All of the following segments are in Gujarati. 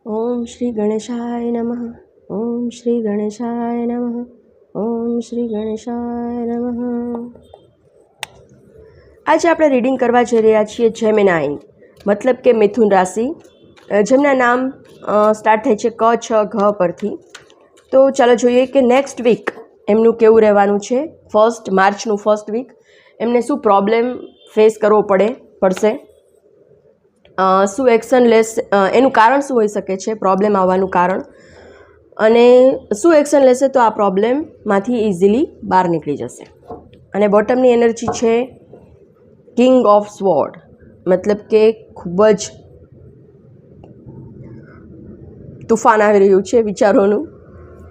ओम श्री गणेशाय नमः। ओम श्री गणेशाय नमः। ओम श्री गणेशाय नमः। आज આપણે રીડિંગ કરવા જઈ રહ્યા છીએ જેમિનાઈ, મતલબ કે મિથુન રાશિ, જેમના નામ સ્ટાર્ટ થાય છે ક છ ઘ પરથી. તો ચાલો જોઈએ કે નેક્સ્ટ વીક એમનું કેવું રહેવાનું છે. માર્ચનું ફર્સ્ટ વીક એમને શું પ્રોબ્લેમ ફેસ કરવો પડશે, શું એક્શન લેશે, એનું કારણ શું હોઈ શકે છે, પ્રોબ્લેમ આવવાનું કારણ, અને શું એક્શન લેશે તો આ પ્રોબ્લેમમાંથી ઇઝીલી બહાર નીકળી જશે. અને બોટમની એનર્જી છે કિંગ ઓફ સ્વોર્ડ, મતલબ કે ખૂબ જ તુફાન આવી રહ્યું છે વિચારોનું,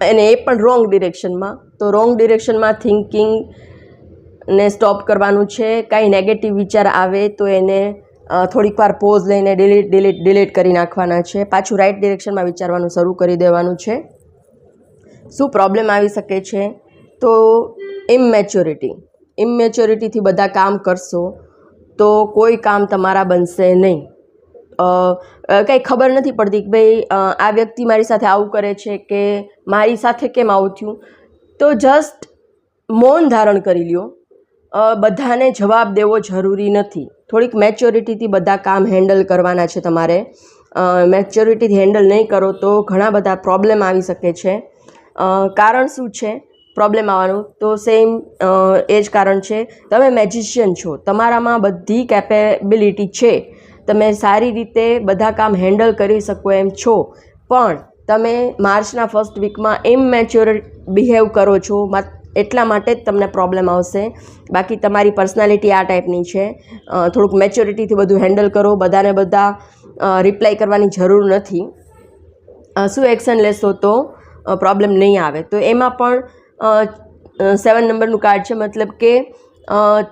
અને એ પણ રોંગ ડિરેક્શનમાં. તો રોંગ ડિરેક્શનમાં થિંકિંગને સ્ટોપ કરવાનું છે. કાંઈ નેગેટિવ વિચાર આવે તો એને થોડીક વાર પોઝ લઈને ડિલીટ કરી નાખવાના છે. પાછું રાઈટ ડિરેક્શનમાં વિચારવાનું શરૂ કરી દેવાનું છે. શું પ્રોબ્લેમ આવી શકે છે તો ઇમેચ્યોરિટીથી બધા કામ કરશો તો કોઈ કામ તમારા બનશે નહીં. કંઈ ખબર નથી પડતી કે ભાઈ આ વ્યક્તિ મારી સાથે આવું કરે છે કે મારી સાથે કેમ આવું થયું. તો જસ્ટ મૌન ધારણ કરી લ્યો. બધાને જવાબ દેવો જરૂરી નથી. થોડીક મેચ્યોરિટીથી બધા કામ હેન્ડલ કરવાના છે તમારે. મેચ્યોરિટીથી હેન્ડલ નહીં કરો તો ઘણા બધા પ્રોબ્લેમ આવી શકે છે. કારણ શું છે પ્રોબ્લેમ આવવાનું? તો સેમ એ જ કારણ છે. તમે મેજિશિયન છો, તમારામાં બધી કેપેબિલિટી છે, તમે સારી રીતે બધા કામ હેન્ડલ કરી શકો એમ છો, પણ તમે માર્ચના ફર્સ્ટ વીકમાં ઇમેચ્યોર બિહેવ કરો છો, એટલા માટે જ તમને પ્રોબ્લેમ આવશે. બાકી તમારી પર્સનાલિટી આ ટાઈપની છે. થોડુંક મેચ્યોરિટીથી બધું હેન્ડલ કરો. બધાને બધા રિપ્લાય કરવાની જરૂર નથી. શું એક્શન લેશો તો પ્રોબ્લેમ નહીં આવે? તો એમાં પણ 7 નંબરનું કાર્ડ છે, મતલબ કે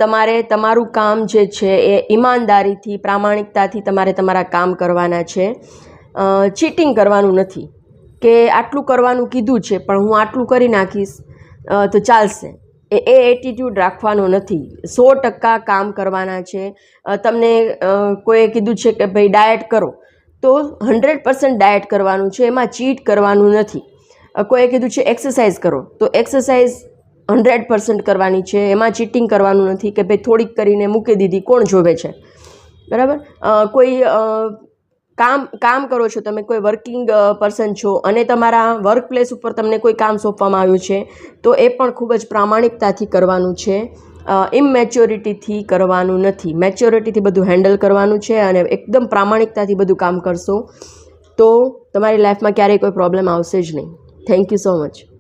તમારે તમારું કામ જે છે એ ઈમાનદારીથી, પ્રામાણિકતાથી તમારે તમારા કામ કરવાના છે. ચીટિંગ કરવાનું નથી કે આટલું કરવાનું કીધું છે પણ હું આટલું કરી નાખીશ તો ચાલશે, એ એટીટ્યૂડ રાખવાનો નથી. 100% કામ કરવાના છે. તમને કોઈએ કીધું છે કે ભાઈ ડાયટ કરો તો 100% ડાયટ કરવાનું છે, એમાં ચીટ કરવાનું નથી. કોઈએ કીધું છે એક્સરસાઇઝ કરો તો એક્સરસાઇઝ 100% કરવાની છે, એમાં ચીટિંગ કરવાનું નથી કે ભાઈ થોડીક કરીને મૂકી દીધી, કોણ જોવે છે, બરાબર? કોઈ કામ કરો છો, તમે કોઈ વર્કિંગ પર્સન છો અને તમારા વર્ક પ્લેસ ઉપર તમને કોઈ કામ સોંપવામાં આવ્યું છે તો એ પણ ખૂબ જ પ્રામાણિકતાથી કરવાનું છે. ઇમેચ્યોરિટીથી કરવાનું નથી. મેચ્યોરિટીથી બધું હેન્ડલ કરવાનું છે અને એકદમ પ્રામાણિકતાથી બધું કામ કરશો તો તમારી લાઈફમાં ક્યારેય કોઈ પ્રોબ્લેમ આવશે જ નહીં. Thank you so much.